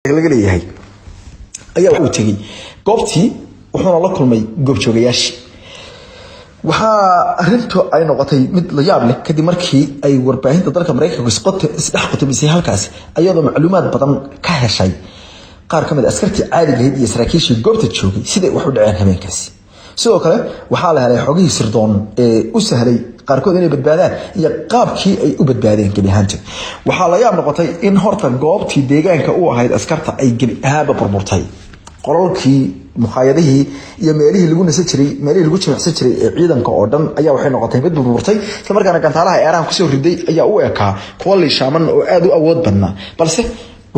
laga leeyahay ayaa uu tagay goobtii wuxuuna la kulmay goobjoogayaashii waxa arintu ay noqotay mid la yaab leh kadib markii ay warbaahinta dalka Mareykanka isdhex qotobisay halkaas ayadoo macluumaad badan ka heshay qaar kamid askartii caadiga ah iyo saraakiishii goobta joogay sida wax u dhaceen habeenkaasi sidoo kale waxa la helay xogihii sirdoon ee u sahlay qaarkood inay badbaadaan iyo qaabkii ay u badbaadeen gabi ahaantii waxa la yaab noqotay in horta goobtii deegaanka u ahayd askarta ay gabi ahaanba burburtay qoralkii muqaayadihii iyo meelihii lagu nasan jiray meelihii lagu jimicsan jiray ee ciidanka oo dhan ayaa waxay noqotay mid burburtay isla markaana gantaalaha Iran ku soo riday ayaa u ekaa kuwa liishaaman oo aad u awood badnaa balse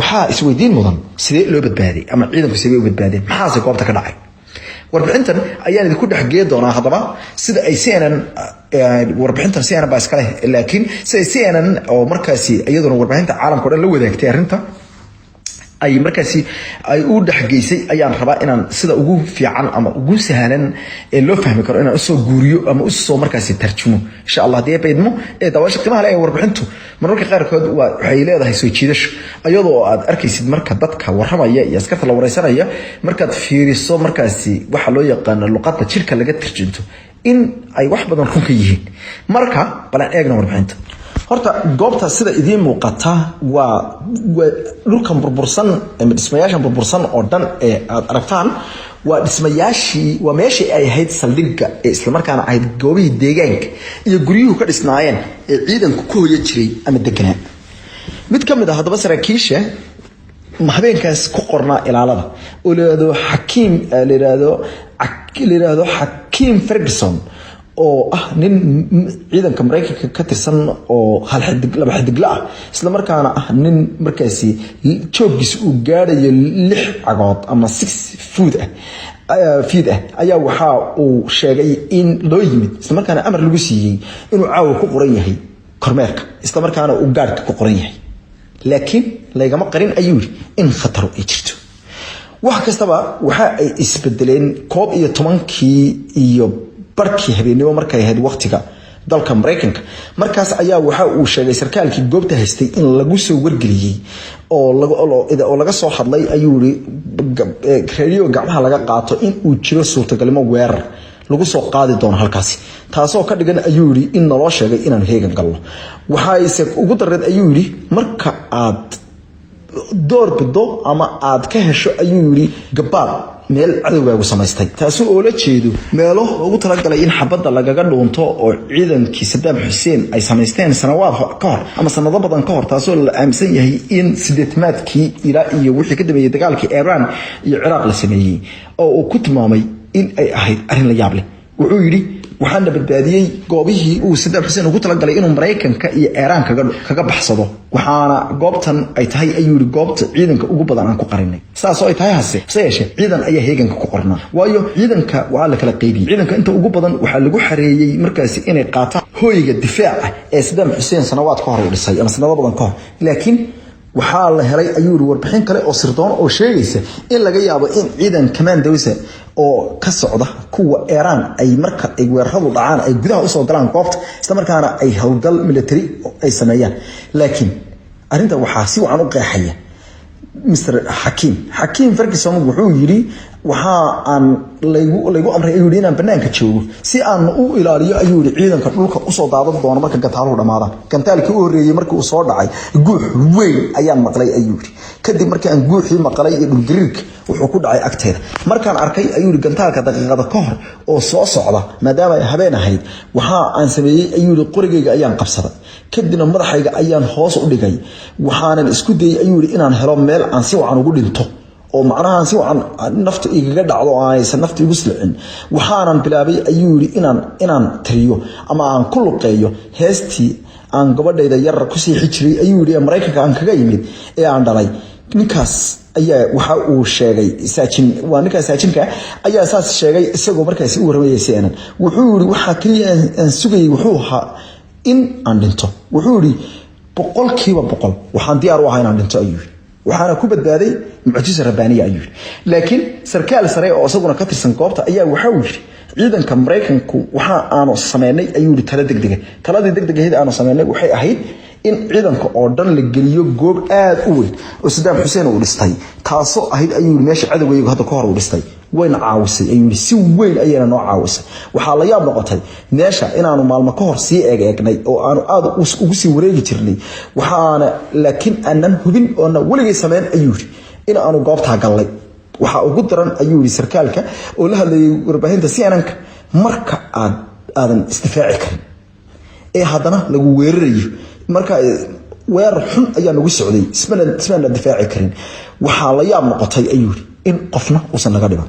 waxa isweydiin mudan sidee loo badbaaday ama ciidanku sidee u badbaadeen maxaa goobta ka dhacay warbixintan ayaan idinku dhaxgeey doonaa hadaba sida ay CNN warbixintan CNN baa iska leh laakiin sida CNN oo markaasi iyaduna warbixinta caalamka oo dhan la wadaagtay arinta ay markaasi ay u dhaxgeysay ayaan rabaa inaan sida ugu fiican ama ugu sahlan ee loo fahmi karo inaan soo guuriyo ama soo markaasi tarjumo insha Allah hadii baydmo ee daawasho qiimaha leh warbixintu mararka qaarkood waxay leedahay soo jiidasho ayadoo aad arkaysid marka dadka waramaya iyo askarta la wareysanaya markaad fiiriso markaasi waxa loo yaqaan luqadda jirka laga tarjunto in ay wax badan ku ka yihiin marka balan eegna warbixinta horta goobta sida idin muuqata waa dhulkan burbursan ama dhismayaashan burbursan oo dhan ee aad aragtaan waa dhismayaashii waa meeshii ay ahayd saldhigga ee isla markaana ahayd goobihii deegaanka iyo guryuhu ka dhisnaayeen ee ciidanku ku hooyo jiray ama deganaa mid kamid ah hadaba saraakiisha habeenkaas ku qornaa ilaalada oo leeyahay Hakim Ferguson oo ah nin ciidanka Mareykanka ka tirsan oo hal xidig laba xidig ah isla markaana ah nin markaasi joogis uu gaarayo 6 cagood ama 6 foot ayaa waxa uu sheegay in loo yimid isla markaana amar lagu siiyay inuu caawa ku qoran yahay kormeerka isla markaana uu gaarka ku qoran yahay laakiin laygama qarin ayuu in khatar ay jirto wax kastaba waxa ay isbedeleen 11kii iyo barkii habeenimo markay ahayd waqtiga dalka Mareykanka markaas ayaa waxa uu sheegay sarkaalkii goobta haystay in lagu soo wargeliyay oo laga soo hadlay ayuu radio gacmaha laga qaato in uu jiro suurtagalnimo weerar lagu soo qaadi doono halkaasi taasoo ka dhigan ayuu in naloo sheegay inaan heegan galno waxa ay ugu dareed ayuu marka aad door bido ama aad ka hesho ayuu gabaad meel cadawgaagu samaystay taasoo oo la jeedo meelo ugu talagalay in xabadda lagaga dhuunto oo ciidankii Saddam Hussein ay samaysteen sanawaad ka hor ama sanado badan ka hor taasoo la aaminsan yahay in sideetmaadkii ilaa iyo wixii ka dambeeyay dagaalkii Iran iyo Iraq la sameeyay oo uu ku tilmaamay in ay ahayd arin la yaab leh wuxuu yiri waxaan badbaadiyay goobihii uu Saddam Hussein ugu talagalay inuu Mareykanka iyo Iran kaga baxsado waxaana goobtan ay tahay ayuu goobta ciidanka ugu badan aan ku qarinay saasoo ay tahay hase yeeshee ciidan ayaa heeganka ku qornaa waayo ciidanka waa la kala qaybiyay ciidanka inta ugu badan waxa lagu xareeyay markaasi inay qaataan hooyiga difaaca ee Saddam Hussein sanawaad ka hor u dhisay ama sanado badan ka hor laakiin waxa la helay ayuu warbixin kale oo sirdoon oo sheegaysa in laga yaabo in ciidan commandos oo ka socda kuwa Iran ay marka ay weeraradu dhacaan ay gudaha u soo galaan goobta isla markaana ay hawlgal military ay sameeyaan laakiin arinta waxa si wacan u qeexaya Mr. Hakim Ferguson wuxuu yiri waxa aan laygu amray ayuu inaan banaanka joogo si aan u ilaaliyo ayuu ciidanka dhulka u soo daadan doono marka gantaaluhu dhamaadaan gantaalkii u horeeyay markii uu soo dhacay guux weyn ayaan maqlay ayuu kadib markii aan guuxii maqlay ee dhul gariirka wuxuu ku dhacay agteeda markaan arkay ayuu gantaalka daqiiqada ka hor oo soo socda maadaama ay habeen ahayd waxa aan sameeyay ayuu qorigayga ayaan qabsaday kadibna madaxayga ayaan hoos u dhigay waxaanan isku dayay ayuu inaan helo meel aan si wacan ugu dhinto oo macnaha si wacan nafta igaga dhacdo oo aysan nafta igu silcin waxaanan bilaabay ayuu inaan tiriyo ama aan ku luqeeyo heestii aan gabadhayda yar ku sii xijiray ayuu Mareykanka aan kaga yimid ee aan dhalay ninkaas ayaa waxa uu sheegay saajinka ayaa saas sheegay isagoo markaas u warmayay CNN wuxuu waxa kaliya aan sugayay wuxuu ahaa in aan dhinto wuxuu 100% waxaan diyaar u ahay inaan dhinto ayuu waxaana ku badbaaday mucjiso rabbaaniye ayuu laakiin sarkaal sare oo isaguna ka tirsan goobta ayaa waxa uu yiri ciidanka Mareykanku waxa aanu sameynay ayuu tala degdeg taladii degdegaheed aanu sameynay waxay ahayd in ciidanka oo dhan la geliyo goob aad u weyn oo Saddam Hussein uu dhistay taasoo ahayd ayuu meesha cadawaygu hadda ka hor u dhistay wayna caawisay ayuu si weyn ayana noo caawisay waxa la yaab noqotay meesha inaanu maalmo ka hor sii eegnay oo aanu aad ugu sii wareegi jirnay waxaana laakiin aanan hubin oo waligii sameyn ayuu in aanu goobta galay waxa ugu daran ayuu sarkaalka oo la hadlayay warbaahinta CNN marka aadan istifaaci karin ee haddana lagu weerarayo marka weer xun ayaa nagu socday ismana difaaci karin waxa la yaab noqotay ayuu in qofna uusan naga dhiban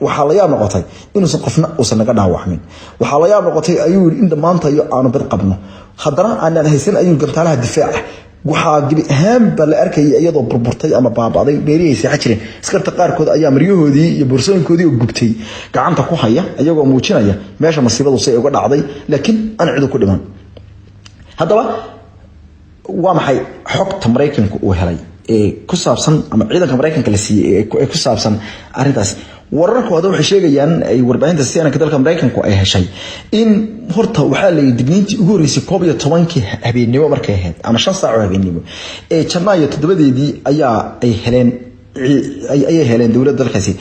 waxa la yaab noqotay inuusan qofna uusan naga dhaawacmin waxa la yaab noqotay ayuu in dhamaanta aanu bad qabno haddana aanan haysan ayuu gantaalaha difaaca waxa gibi ahaan bal arkay iyadoo burburtay ama baabaaday beeriyaysa xajireen iskarta qaarkood ayaa maryahoodii iyo boorsooyinkoodii oo gubtay gacanta ku haya iyagoo muujinaya meesha masiibadu say uga dhacday laakiin aan cid ku dhiman haddaba waa maxay xogta Mareykanku uu helay ee ku saabsan ama ciidanka Mareykanka la siiyay ee ku saabsan arintaas wararkooda waxay sheegayaan ay warbaahinta CNN dalka Mareykanku ay heshay in horta waxa la digniintii ugu horeysay 11 habeenimo markay ahayd ama 5 saac oo habeenimo ee Janaayo 7deedii ayaa ay heleen dawladda dalkaasi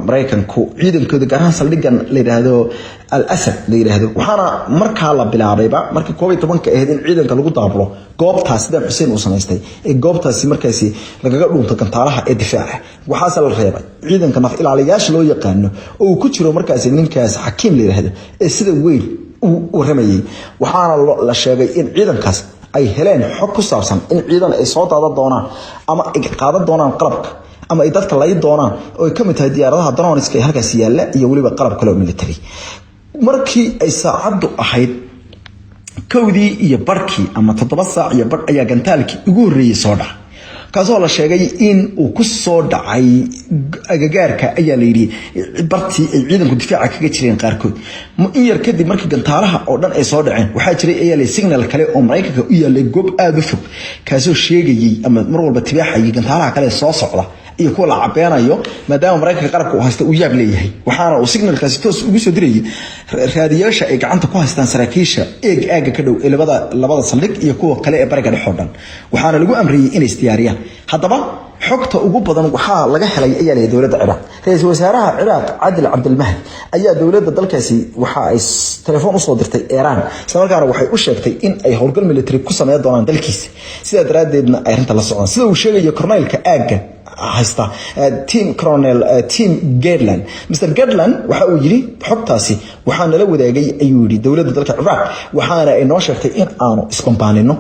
Mareykanku ciidankooda gaar ahaan saldhigan la yiraahdo Al-Asad la yiraahdo waxaana markaa la bilaabayba markii 11 ahayd in ciidanka lagu daablo goobtaas Saddam Hussein uu sameystay ee goobtaasi markaasi lagaga dhunto gantaalaha ee difaaca waxaas la reebay ciidanka naf ilaaliyaasha loo yaqaan oo ku jiro markaasi ninkaas Hakim la yiraahdo ee sida weyn uu waramayay waxaana la sheegay in ciidankaas ay heleen xog ku saabsan in ciidan ay soo daada doonaan ama ay qaadan doonaan qalabka ama ay dadka lay doonaan oo ay kamid tahay diyaaradaha droneska ee halkaas yaala iyo waliba qalab kale oo military markii ay saacadu ahayd kowdii iyo barkii ama 7 saac iyo bar ayaa gantaalkii ugu horeeyay soo dhac kaasoo la sheegay in uu ku soo dhacay agagaarka ayaa la yiri bartii ay ciidanku difaaca kaga jireen qaarkood in yar kadib markii gantaalaha oo dhan ay soo dhaceen waxa jiray ayaa la signal kale oo Mareykanka u yaalay goob aad u fog kaasoo sheegayay ama mar walba tibaaxay gantaalaha kale soo socda iyo kuwa la cabeenayo maadaama Mareykanka qarabka uu haysto uu yaab leeyahay waxaana uu signalkaasi toos ugu soo dirayay raadiyaasha ay gacanta ku haystaan saraakiisha aaga ka dhow ee labada saldhig iyo kuwa kale ee bariga dhexe oo dhan waxaana lagu amriyay inay istiyaariyaan haddaba xogta ugu badan waxa laga helay ayaa la dawladda Ciraaq ra'iisul wasaaraha Ciraaq Adil Abdul Mahdi ayaa dawladda dalkaasi waxa ay telefoon u soo dirtay Iran isla markaana waxay u sheegtay in ay howlgal military ku sameeyaan doonaan dalkiisa sida daraadeedna ay arinta la socdaan sida uu sheegay korneelka aaga haysta team Garland Mr Garland waxa uu yiri xogtaasi waxaan la wadaagay ayuu yiri dawladda dalka Ciraaq waxaana ay noo sheegtay in aanu iskombaanino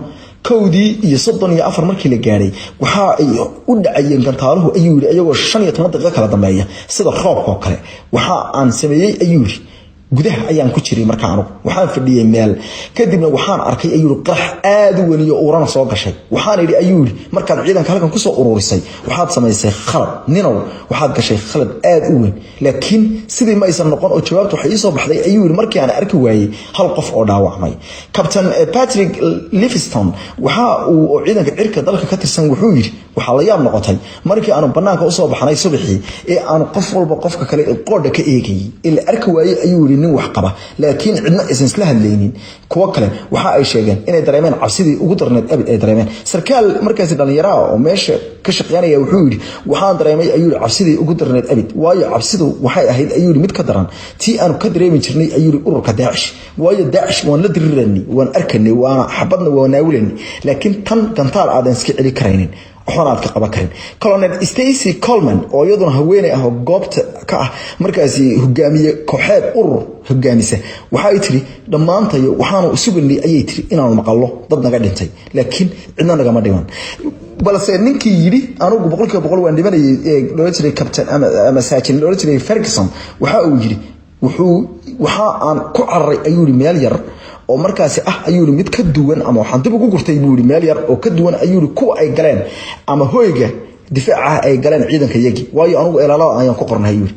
kowdii iyo 34 markii la gaaray waxa ay u dhacayeen gantaaluhu ayuu yiri ayagoo 15 daqiiqo kala dambeeya sida roobka kale waxa aan sameeyay ayuu yiri gudaha ayaan ku jiray markaan waxaan fadhiyay meel kadibna waxaan arkay ayuu qarax aad u weyn iyo urana soo gashay waxaan yiri ayuu markaad ciidanka halkan ku soo ururisay waxaad sameysay khalad ninow waxaad gashay khalad aad u weyn laakiin sidii ma aysan noqon oo jawaabtu waxay soo baxday ayuu markii aan arki waayay hal qof oo dhaawacmay Captain Patrick Livingston waxa uu ciidanka cirka dalka ka tirsan wuxuu yiri waxa la yaab noqotay markii aanu banaanka u soo baxnay subaxii ee aanu qof walba qofka kale qoodha ka eegay ila arki waayay ayuu nin wax qaba laakiin cidna aysan isla hadlaynin kuwa kale waxa ay sheegeen inay dareemeen cabsidii ugu darneed abid ay dareemeen sarkaal markaas dhalinyaro oo meesha ka shaqeynaya wuxuu yiri waxaan dareemay ayuu cabsidii ugu darneed abid waayo cabsidu waxay ahayd ayuu mid ka daran tii aanu ka dareemi jirnay ayuu ururka Daesh waayo Daesh waan la dirirnay waan arkanay waan xabadna waan naawilnay laakiin tan gantaal aadan iska celi karaynin waxaad ka qaban karin Colonel Stacy Coleman oo iyaduna haweeney ah oo goobta ka ah markaasi hogaamiye kooxeed urur hogaamisa waxa ay tiri dhamaantayo waxaanu sugnay ayay tiri inaanu maqallo dad naga dhintay laakiin cidna naga ma dhiman balse ninkii yiri anigu 100% waan dhimanayay ee loo jiray captain ama saacin loo jiray Ferguson waxa uu yiri waxa aan ku cararay ayuu meel yar oo markaasi ayuu mid ka duwan ama waxaan dib ugu gurtay buu meel yar oo ka duwan ayuu kuwa ay galeen ama hoyga difaaca ay galeen ciidanka yagi waayo anigu ilaalada ayaan ku qornay ayuu